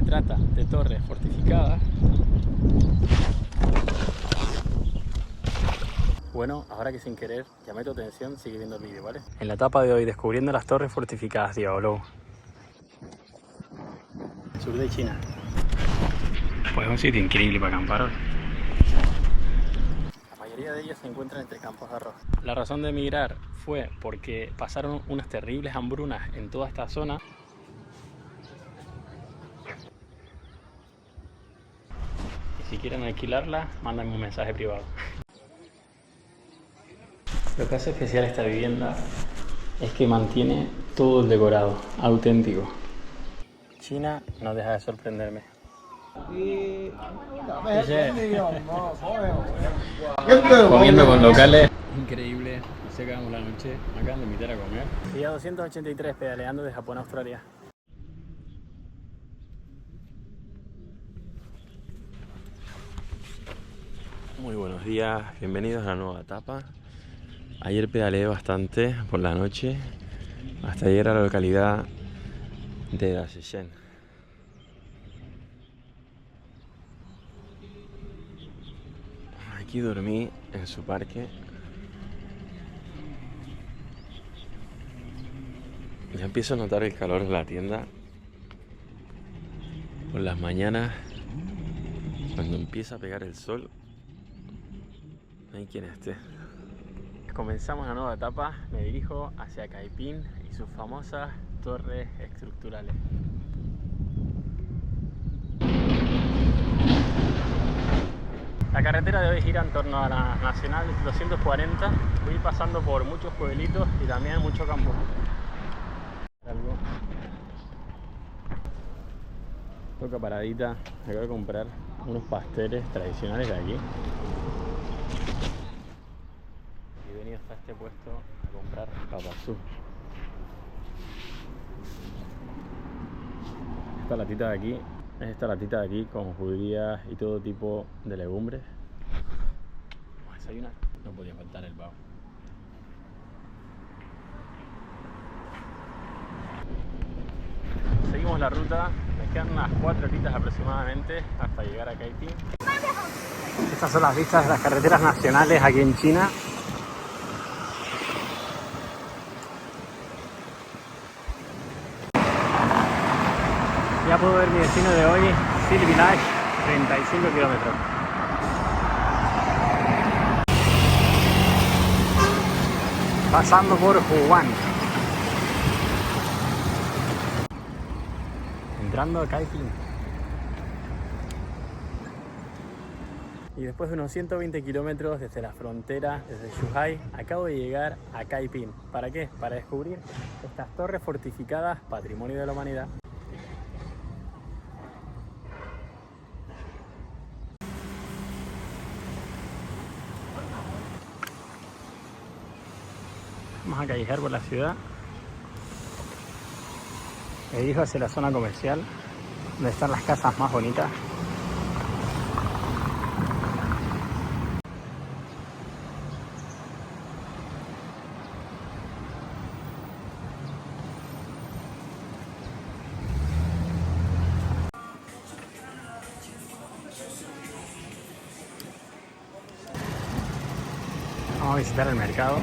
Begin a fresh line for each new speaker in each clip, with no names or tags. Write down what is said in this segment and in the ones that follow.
trata de torres fortificadas. Bueno, ahora que sin querer llamé tu atención, sigue viendo el vídeo, ¿vale? En la etapa de hoy, descubriendo las torres fortificadas de Yaolou, sur de China. Pues es un sitio increíble para acampar hoy. La mayoría de ellas se encuentran entre campos de arroz. La razón de emigrar fue porque pasaron unas terribles hambrunas en toda esta zona. Y si quieren alquilarla, mándenme un mensaje privado. Lo que hace especial esta vivienda es que mantiene todo el decorado auténtico. China no deja de sorprenderme. Comiendo con locales. Increíble. Se acabamos la noche. Me acaban de invitar a comer. Día 283 pedaleando de Japón a Australia. Muy buenos días, bienvenidos a la nueva etapa. Ayer pedaleé bastante por la noche hasta llegar a la localidad de Dasheng. Aquí dormí en su parque. Ya empiezo a notar el calor en la tienda. Por las mañanas, cuando empieza a pegar el sol, no hay quien esté. Comenzamos la nueva etapa. Me dirijo hacia Caipín y sus famosas torres estructurales. La carretera de hoy gira en torno a la Nacional 240. Voy pasando por muchos pueblitos y también mucho campo. Toca paradita. Acabo de comprar unos pasteles tradicionales de aquí. Y he venido hasta este puesto a comprar papasú. Esta latita de aquí con judías y todo tipo de legumbres. Desayunar. No podía faltar el pavo. Seguimos la ruta, me quedan unas 4 horitas aproximadamente hasta llegar a Caipín. Estas son las vistas de las carreteras nacionales aquí en China. Ya puedo ver mi destino de hoy, Sil Village, 35 kilómetros. Pasando por Huwan. Entrando a Caipín. Y después de unos 120 kilómetros desde la frontera, desde Zhuhai, acabo de llegar a Caipín. ¿Para qué? Para descubrir estas torres fortificadas, patrimonio de la humanidad. Vamos a callejear por la ciudad. Me dirijo hacia la zona comercial, donde están las casas más bonitas. Vamos a visitar el mercado.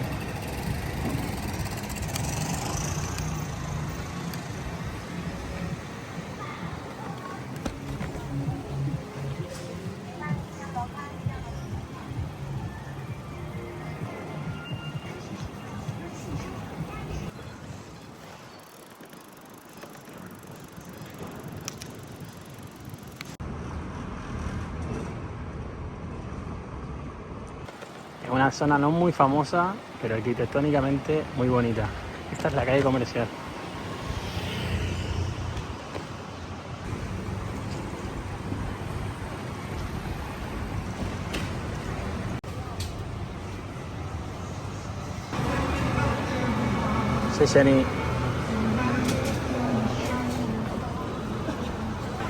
Es una zona no muy famosa, pero arquitectónicamente muy bonita. Esta es la calle comercial. Shesheni. El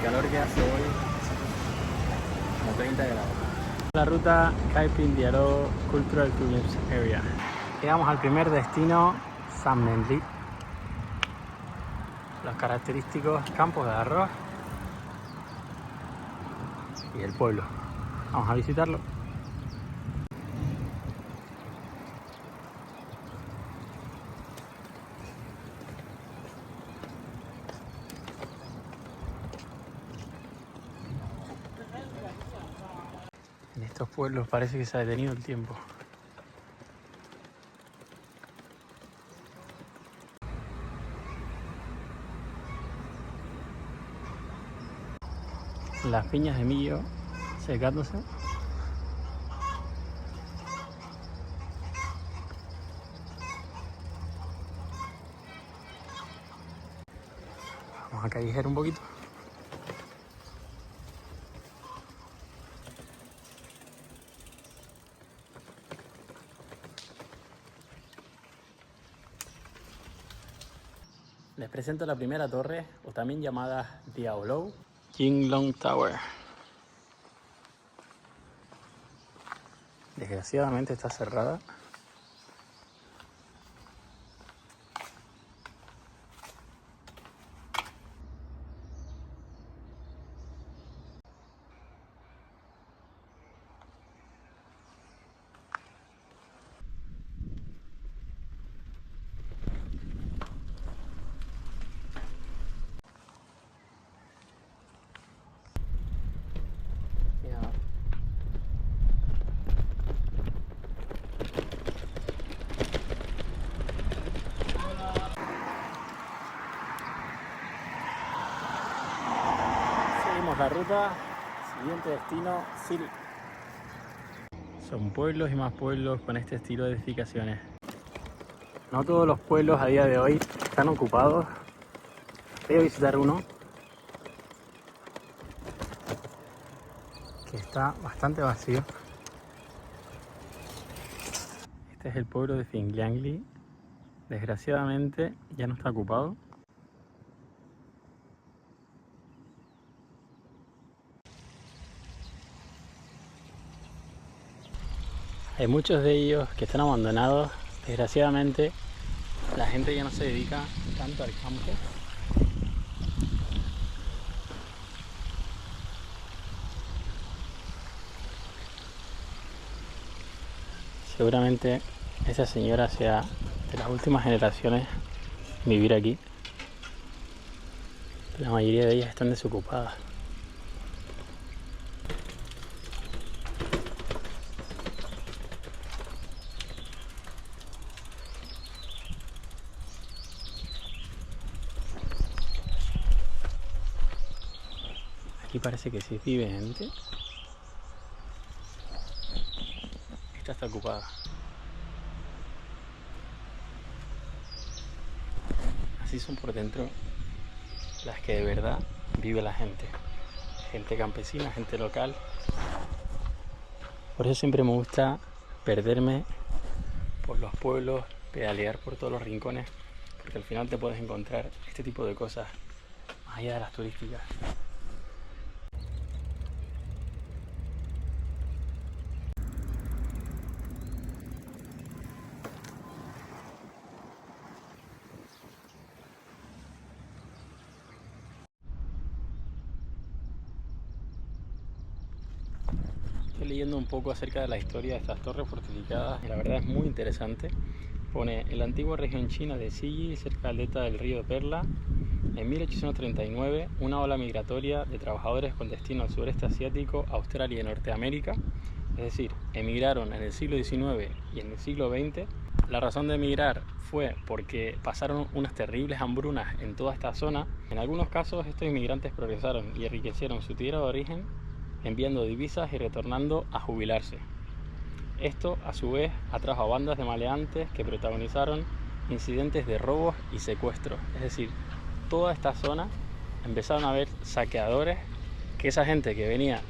calor que hace hoy, como 30 grados. La ruta Caipín Dialog Cultural Tourism Area. Llegamos al primer destino, Sanmenli. Los característicos campos de arroz y el pueblo. Vamos a visitarlo. En estos pueblos parece que se ha detenido el tiempo. Las piñas de millo secándose. Vamos a callejear un poquito. Les presento la primera torre, o también llamada Diaolou, Jinglong Tower. Desgraciadamente está cerrada. Seguimos la ruta, siguiente destino, Cili. Son pueblos y más pueblos con este estilo de edificaciones. No todos los pueblos a día de hoy están ocupados. Voy a visitar uno que está bastante vacío. Este es el pueblo de Fingliangli. Desgraciadamente ya no está ocupado. Hay muchos de ellos que están abandonados. Desgraciadamente la gente ya no se dedica tanto al campo. Seguramente esa señora sea de las últimas generaciones en vivir aquí. La mayoría de ellas están desocupadas. Aquí parece que sí vive gente. Esta está ocupada. Así son por dentro las que de verdad vive la gente. Gente campesina, gente local. Por eso siempre me gusta perderme por los pueblos, pedalear por todos los rincones, porque al final te puedes encontrar este tipo de cosas más allá de las turísticas. Estoy leyendo un poco acerca de la historia de estas torres fortificadas y la verdad es muy interesante. Pone: en la antigua región china de Siyi, cerca del delta del río Perla, en 1839, una ola migratoria de trabajadores con destino al sureste asiático, Australia y Norteamérica, es decir, emigraron en el siglo XIX y en el siglo XX. La razón de emigrar fue porque pasaron unas terribles hambrunas en toda esta zona. En algunos casos estos inmigrantes progresaron y enriquecieron su tierra de origen, enviando divisas y retornando a jubilarse. Esto, a su vez, atrajo a bandas de maleantes que protagonizaron incidentes de robos y secuestros. Es decir, toda esta zona empezaron a haber saqueadores, que esa gente que venía,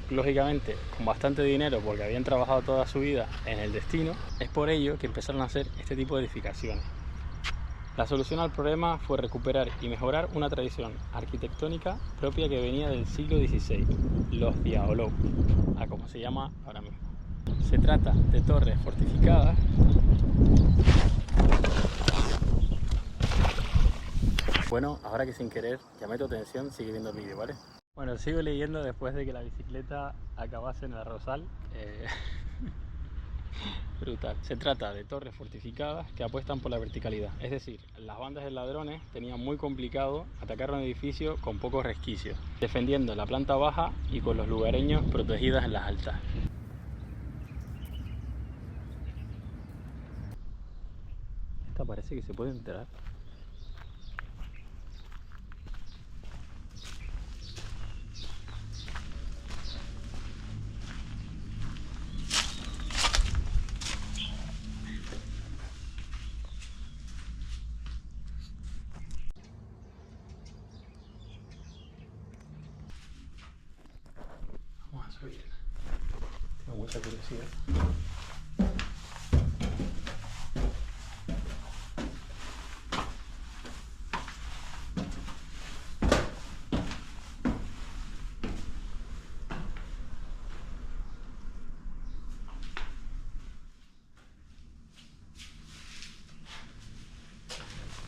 lógicamente, con bastante dinero porque habían trabajado toda su vida en el destino, es por ello que empezaron a hacer este tipo de edificaciones. La solución al problema fue recuperar y mejorar una tradición arquitectónica propia que venía del siglo XVI, los Diaolou, a como se llama ahora mismo. Se trata de torres fortificadas Bueno, ahora que sin querer llamé tu atención, sigue viendo el vídeo, ¿vale? Bueno, sigo leyendo después de que la bicicleta acabase en el Arrozal. Brutal. Se trata de torres fortificadas que apuestan por la verticalidad. Es decir, las bandas de ladrones tenían muy complicado atacar un edificio con pocos resquicios, defendiendo la planta baja y con los lugareños protegidas en las altas. Esta parece que se puede enterar. Vamos a subir. Tengo mucha curiosidad.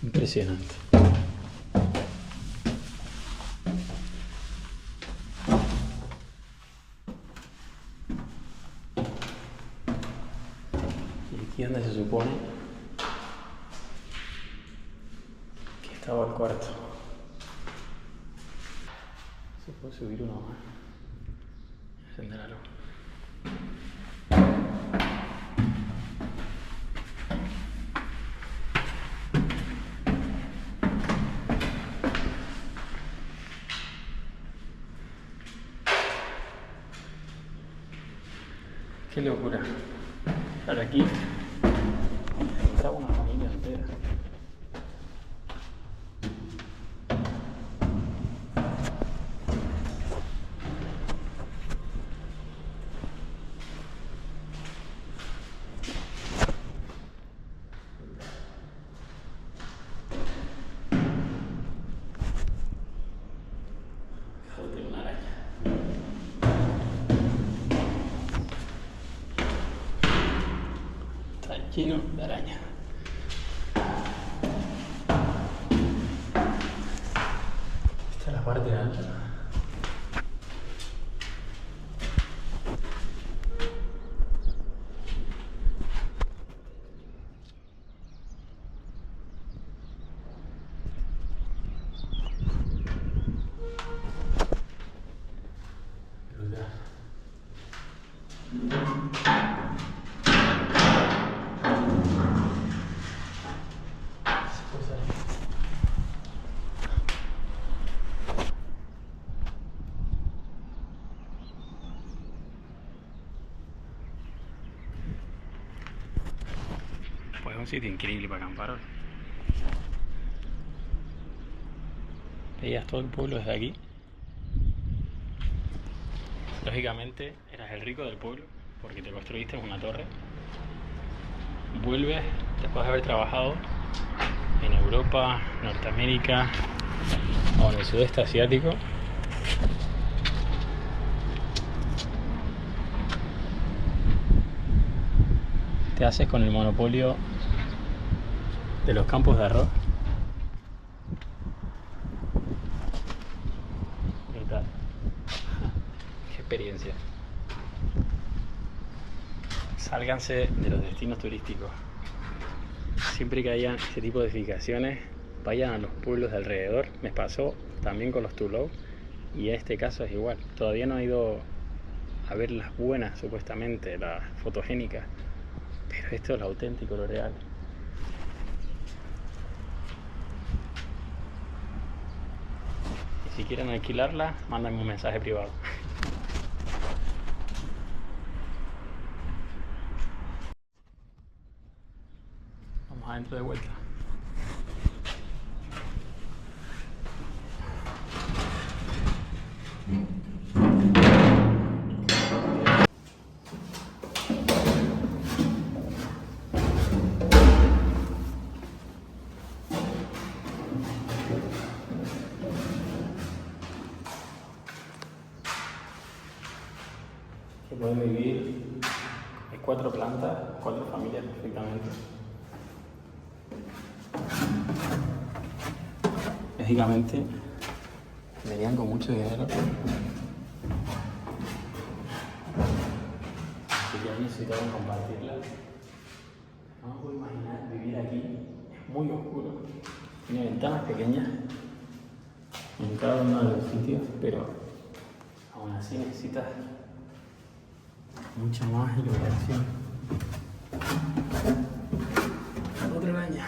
Impresionante. Y aquí es donde se supone que estaba el cuarto. Se puede subir uno más. Encender la luz. Qué locura. Ahora aquí estaba una familia entera. Joder, una araña. Está lleno de araña. Esta es la parte alta. Brutal. Pues es un sitio increíble para acampar hoy. Veías todo el pueblo desde aquí. Lógicamente eras el rico del pueblo porque te construiste una torre. Vuelves después de haber trabajado en Europa, Norteamérica o en el sudeste asiático. Te haces con el monopolio de los campos de arroz. Brutal. Qué experiencia. Sálganse de los destinos turísticos. Siempre que haya este tipo de edificaciones, vayan a los pueblos de alrededor. Me pasó también con los Tulou y en este caso es igual. Todavía no he ido a ver las buenas, supuestamente, las fotogénicas, pero esto es lo auténtico, lo real. Y si quieren alquilarla, mándenme un mensaje privado. Vamos adentro de vuelta. Que pueden vivir en 4 plantas, 4 familias perfectamente. Lógicamente venían con mucho dinero. Así que necesitaban compartirla. No me puedo imaginar vivir aquí. Es muy oscuro. Tiene ventanas pequeñas en cada uno de los sitios, pero aún así necesitas mucha más iluminación. Otra araña.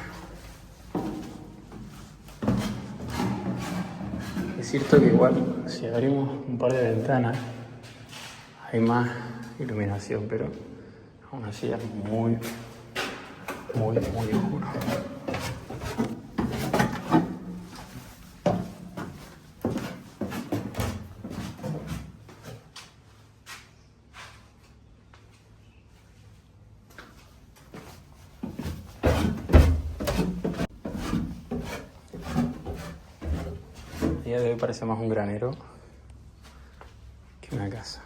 Es cierto que igual si abrimos un par de ventanas hay más iluminación, pero aún así es muy oscuro. A día de hoy parece más un granero que una casa.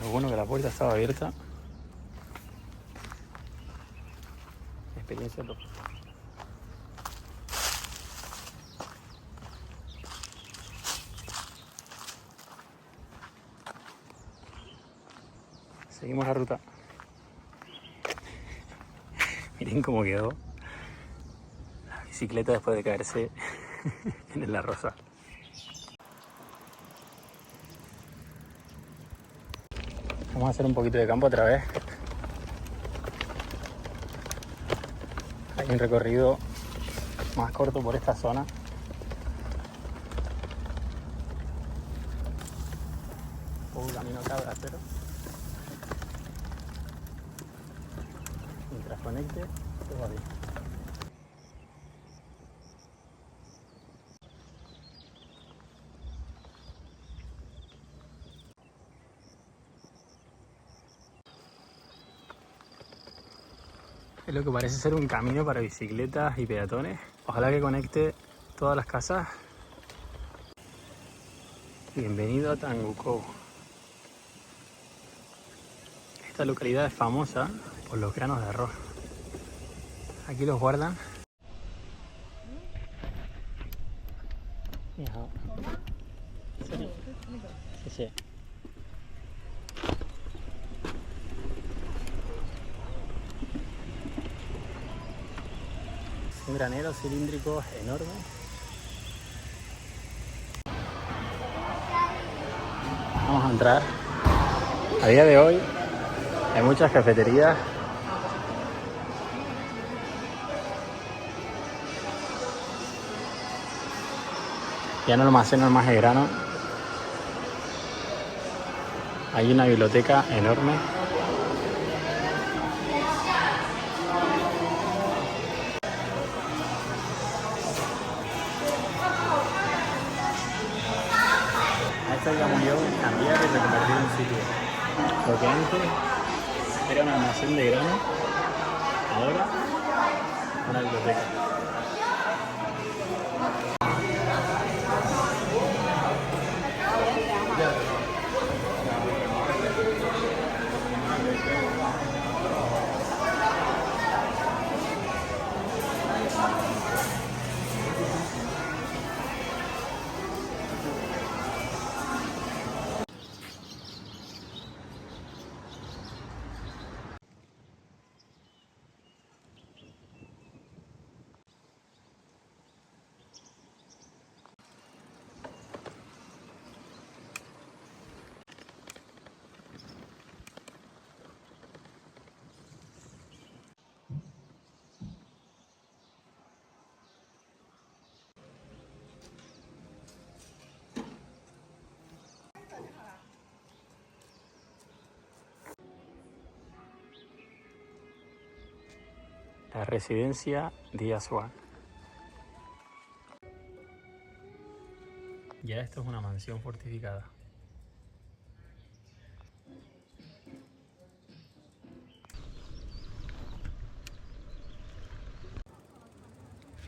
Lo bueno que la puerta estaba abierta. Experiencia top. Seguimos la ruta. Miren cómo quedó la bicicleta después de caerse en la rosa. Vamos a hacer un poquito de campo otra vez. Hay un recorrido más corto por esta zona. Un camino cabracero. Mientras conecte, todo va bien. Es lo que parece ser un camino para bicicletas y peatones. Ojalá que conecte todas las casas. Bienvenido a Tangucó. Esta localidad es famosa por los granos de arroz. Aquí los guardan. Sí. Un granero cilíndrico enorme. Vamos a entrar. A día de hoy hay muchas cafeterías. Ya no almacenan más el grano. Hay una biblioteca enorme. Esto, digamos yo, cambiar y reconvertir un sitio. Lo que antes era un almacén de grano, ahora una biblioteca. La residencia Díaz-Juan. Ya esto es una mansión fortificada.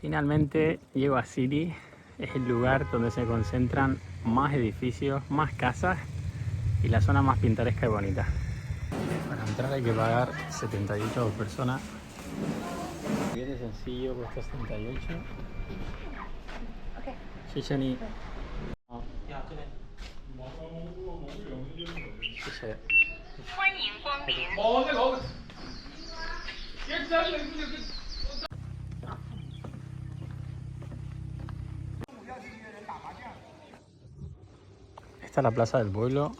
Finalmente llego a City. Es el lugar donde se concentran más edificios, más casas y la zona más pintoresca y bonita. Para entrar hay que pagar 78 por persona. billete sencillo cuesta 78. Ok. 谢谢你。好。谢谢。欢迎光临。哦，那个。Esta es la plaza del pueblo.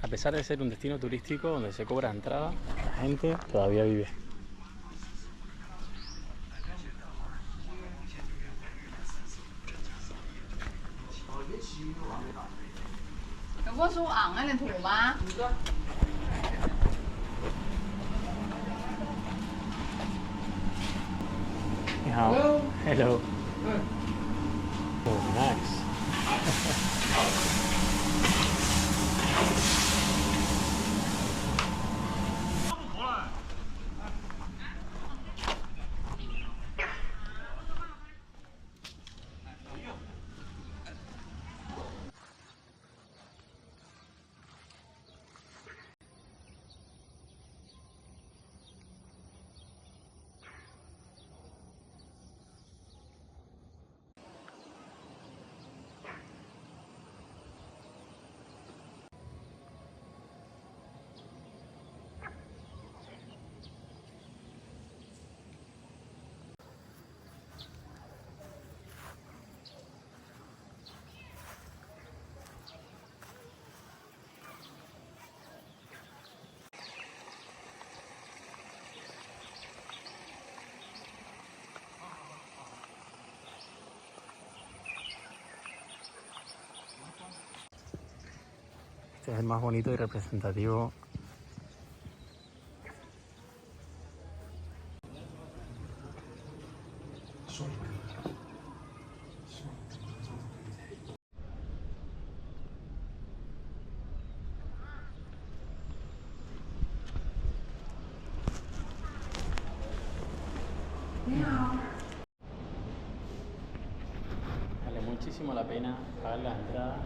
A pesar de ser un destino turístico donde se cobra entrada, la gente todavía vive. Hello. Hello. Oh, nice. Este es el más bonito y representativo. Vale muchísimo la pena pagar la entrada.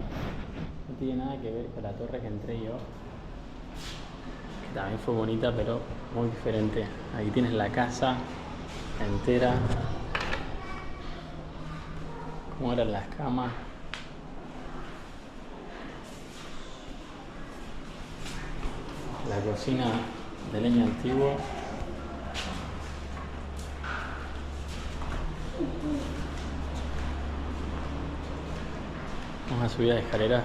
No tiene nada que ver con la torre que entré yo, que también fue bonita, pero muy diferente. Ahí tienes la casa entera, cómo eran las camas. La cocina de leña antigua. Vamos a subir a la escalera.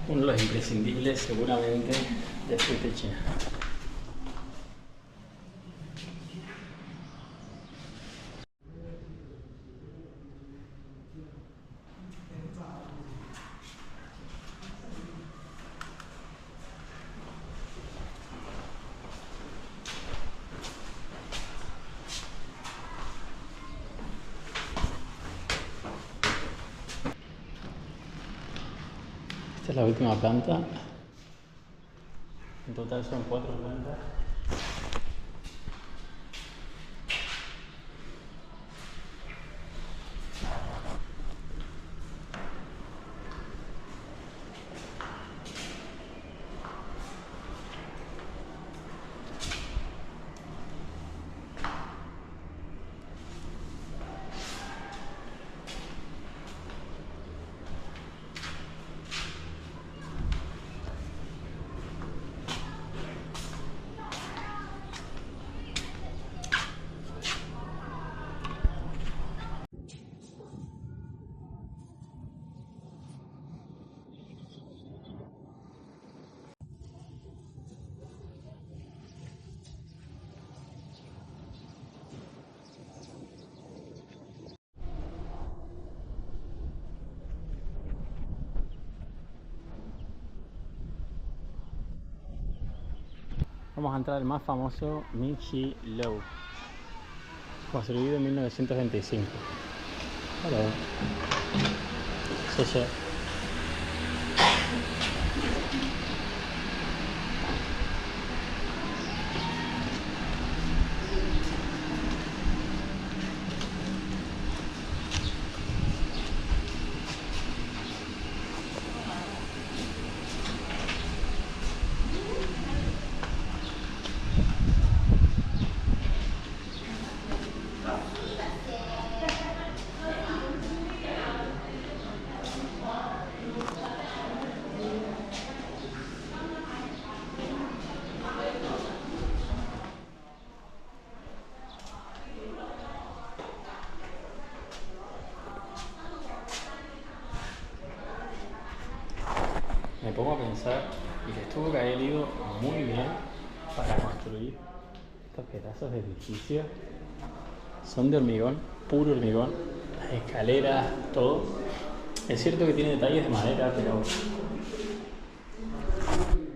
Uno de los imprescindibles seguramente de Fuerte China. Esta es la última planta. En total son 4 plantas. Vamos a entrar al más famoso Minchi Lou, construido en 1925. Hola. Sí. Me pongo a pensar y les tuvo que haber ido muy bien para construir estos pedazos de edificio. Son de hormigón, puro hormigón, las escaleras, todo. Es cierto que tiene detalles de madera, pero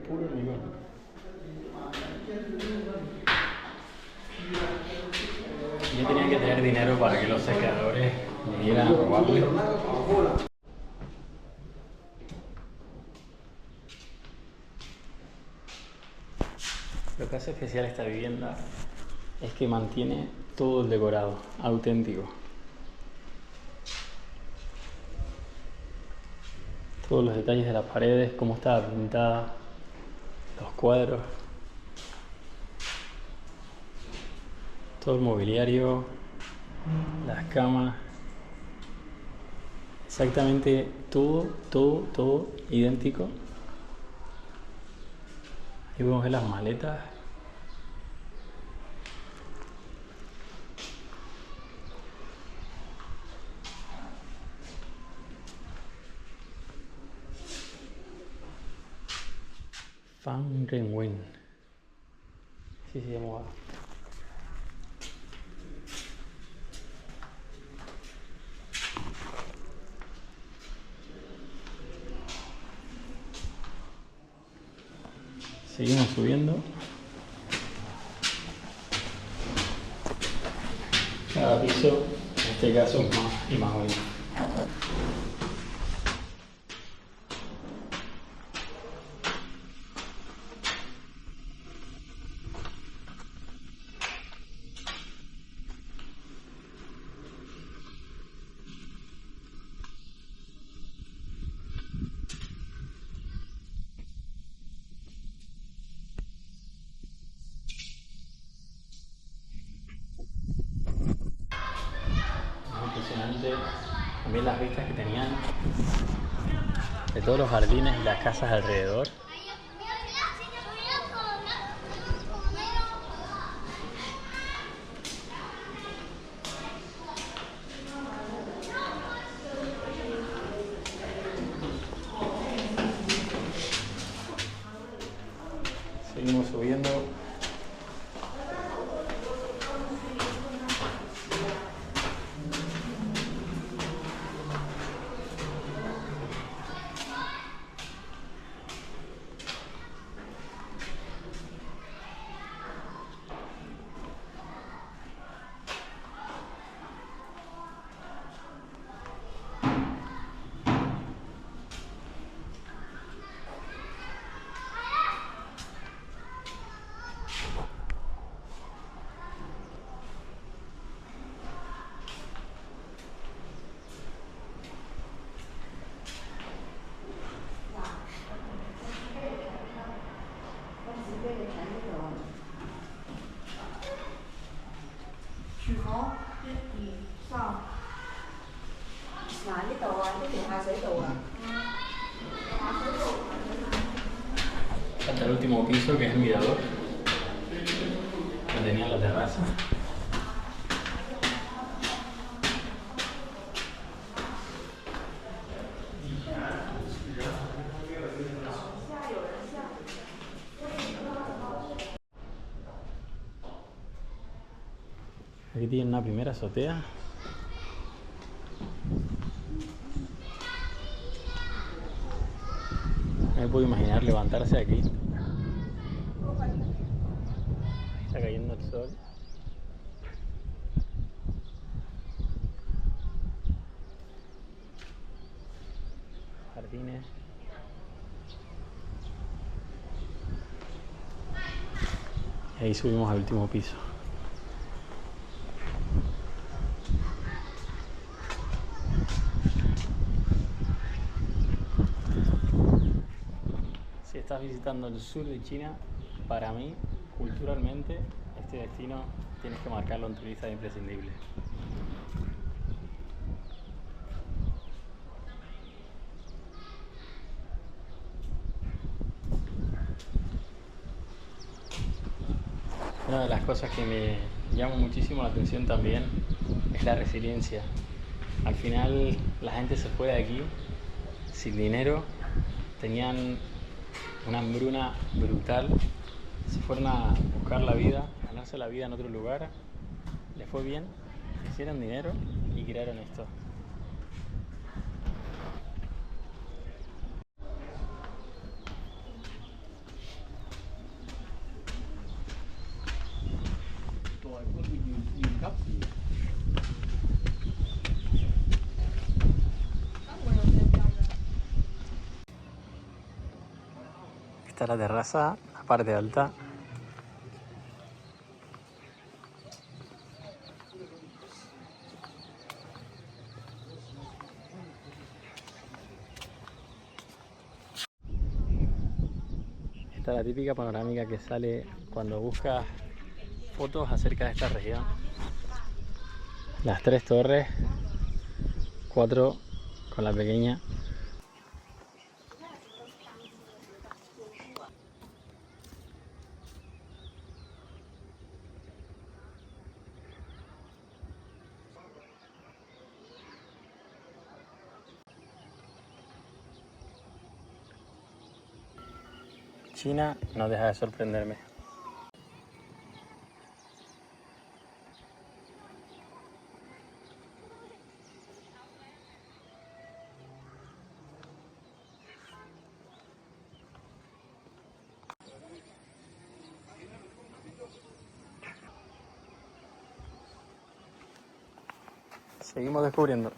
puro hormigón. Yo tenía que tener dinero para que los saqueadores vinieran a robarme. Lo que hace especial esta vivienda es que mantiene todo el decorado auténtico. Todos los detalles de las paredes, cómo estaba pintada, los cuadros, todo el mobiliario, las camas, exactamente todo idéntico. Ahí podemos ver las maletas. Fan Renwen. Sí, se llamaba. Seguimos subiendo. Cada piso, en este caso, es más y más bonito. Impresionante también las vistas que tenían de todos los jardines y las casas alrededor. Seguimos subiendo. Hasta el último piso, que es el mirador, que tenía la terraza. Aquí tienen una primera azotea. Me puedo imaginar levantarse aquí el sol. Jardines. Y ahí subimos al último piso. Si estás visitando el sur de China, para mí, culturalmente, este destino tienes que marcarlo en tu lista de imprescindibles. Una de las cosas que me llama muchísimo la atención también es la resiliencia. Al final la gente se fue de aquí sin dinero, tenían una hambruna brutal, se fueron a buscar la vida, ganarse la vida en otro lugar, les fue bien, hicieron dinero y crearon esto. Esta es la terraza, la parte alta. Esta es la típica panorámica que sale cuando buscas fotos acerca de esta región. Las 3 torres, 4 con la pequeña. China no deja de sorprenderme. Seguimos descubriendo.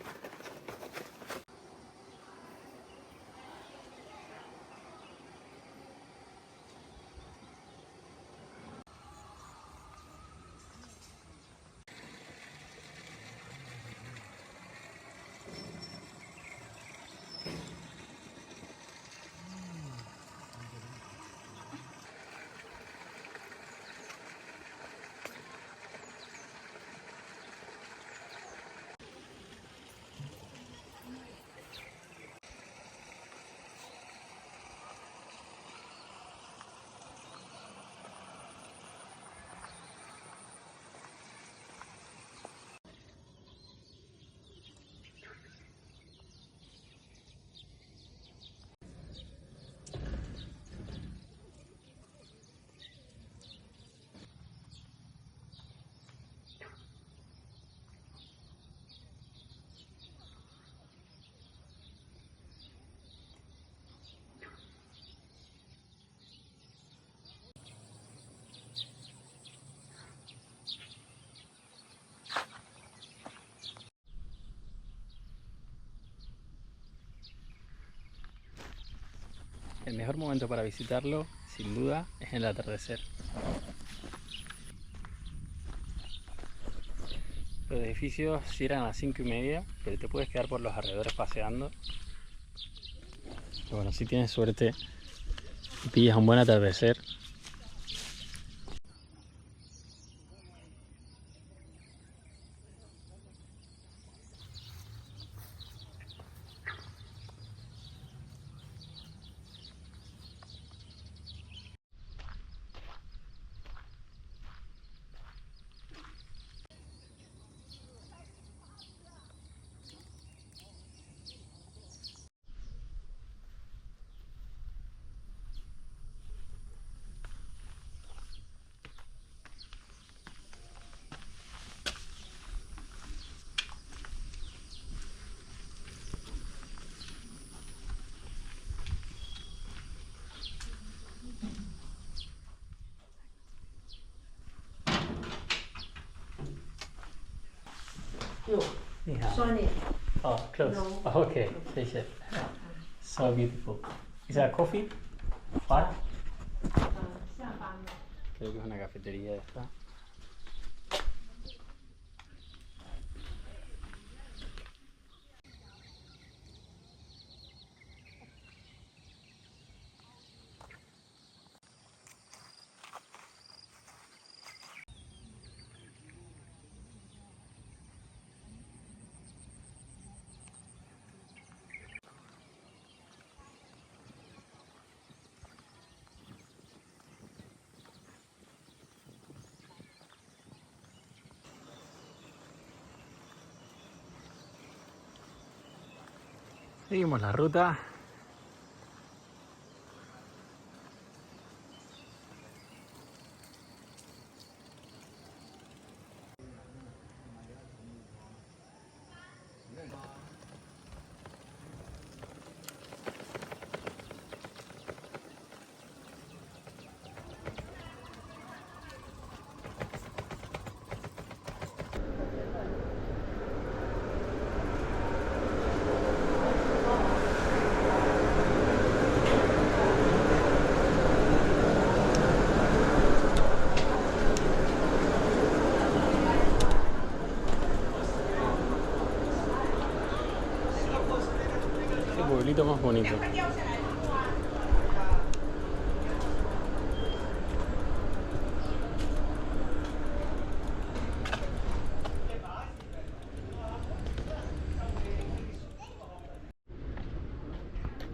El mejor momento para visitarlo, sin duda, es el atardecer. Los edificios cierran a las 5:30, pero te puedes quedar por los alrededores paseando. Y bueno, si tienes suerte y pillas un buen atardecer.
你好。
Sony.
Oh, close.
No.
Oh, okay, 谢谢。So beautiful. Is that coffee? What?
下班了。
Creo que es una cafetería esta. Seguimos la ruta. Qué pueblito más bonito.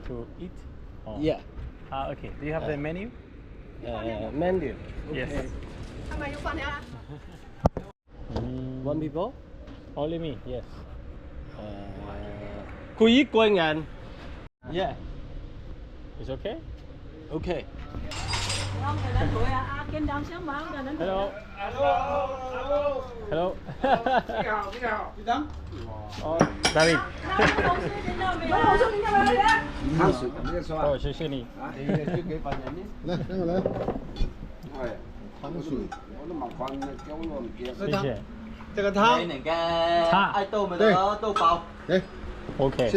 To eat? Oh.
Yeah.
Okay. Do you have the menu?
Menu.
Yes.
One people.
Only me. Yes.
Cô ít quên ngàn. Yeah.
It's okay?
Okay.
Ông người lớn tuổi à? Kim Đông sáng báo người lớn tuổi.
Hello. Hello. David. Oh, 谢谢你。谢谢。
这个汤。
汤。
爱豆们的豆包。
Okay.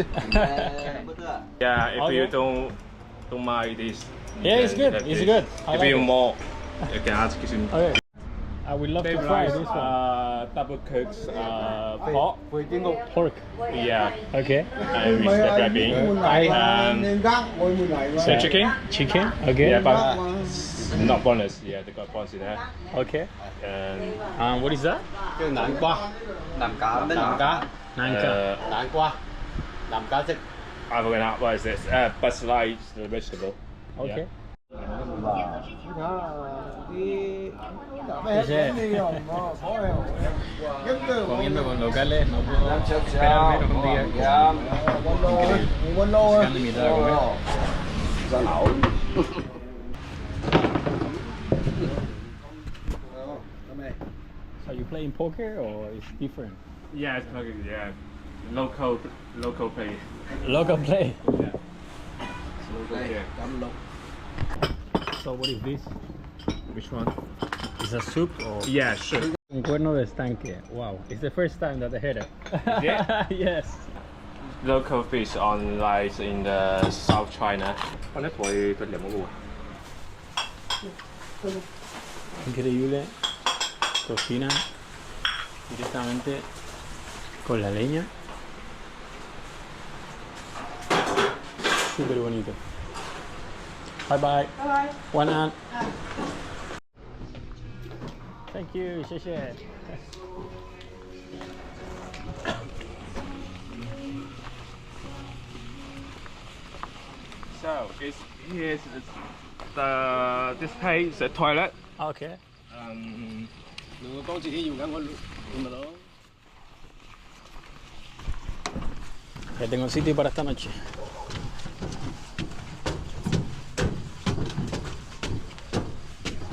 Yeah, if
Okay.
you don't mind this.
Yeah, it's good. It's good. I
If
like
you
it.
more, you can ask him.
Okay. I would love to try this one.
Double cooked pork.
Pork.
Yeah,
Okay.
and with the grabbing. The chicken.
Chicken. Okay.
Yeah, but not boneless. Yeah, they got bones in there.
Okay.
And
What is that?
Cái naan qua. Naan cá. Naan cá.
Nanka.
Naan qua. Làm cá thịt.
I forgot what is this? But slice the vegetable.
Okay. Comiendo con locales, no puedo esperar menos un día. Increíble. Se han limitado a comer. So you playing poker or it's different?
Yeah, it's like yeah, local play.
Local play.
Yeah. Local, yeah.
So what is this?
Which one?
Is a soup or?
Yeah, sure.
Un cuerno de estanque. Wow, it's the first time that I heard it.
Yeah?
Yes.
Local fish on like in the South China.
Increíble. Cocina directamente con la leña. Súper bonito. Bye bye.
Bye.
One hand. Thank you. 谢谢.
So here's the display, the toilet.
Okay.
Đừng có con chị dùng cả con mà đó.
Ya tengo sitio para esta noche.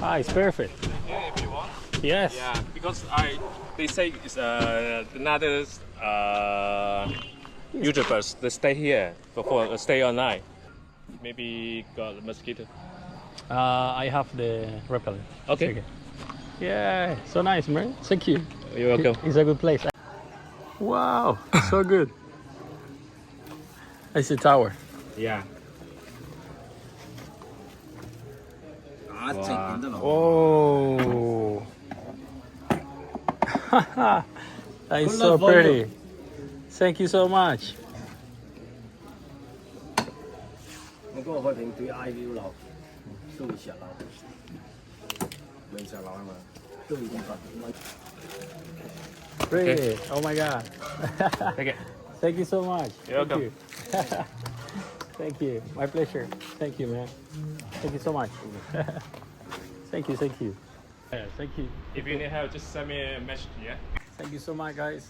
Ah, it's perfect.
Yeah, if you want.
Yes.
Yeah, because they say it's another YouTubers they stay here for stay all night. Maybe got mosquito.
I have the repellent.
Okay.
It's Yeah, so nice, man. Thank you.
You're welcome.
It's a good place.
Wow, so good. It's a tower.
Yeah.
啊，正點得落。
Oh. That is
Good
so
luck for
pretty.
you.
Thank you so much.
我嗰個開平對 I view 樓都會石樓，未石樓啊嘛，都會點發？
Pretty. Oh my god.
Take it.
Thank you so much.
You're
Thank you. Thank you. My pleasure. Thank you, man. Thank you so much. Thank you. Yeah, thank you.
If you need help, just send me a message, yeah?
Thank you so much, guys.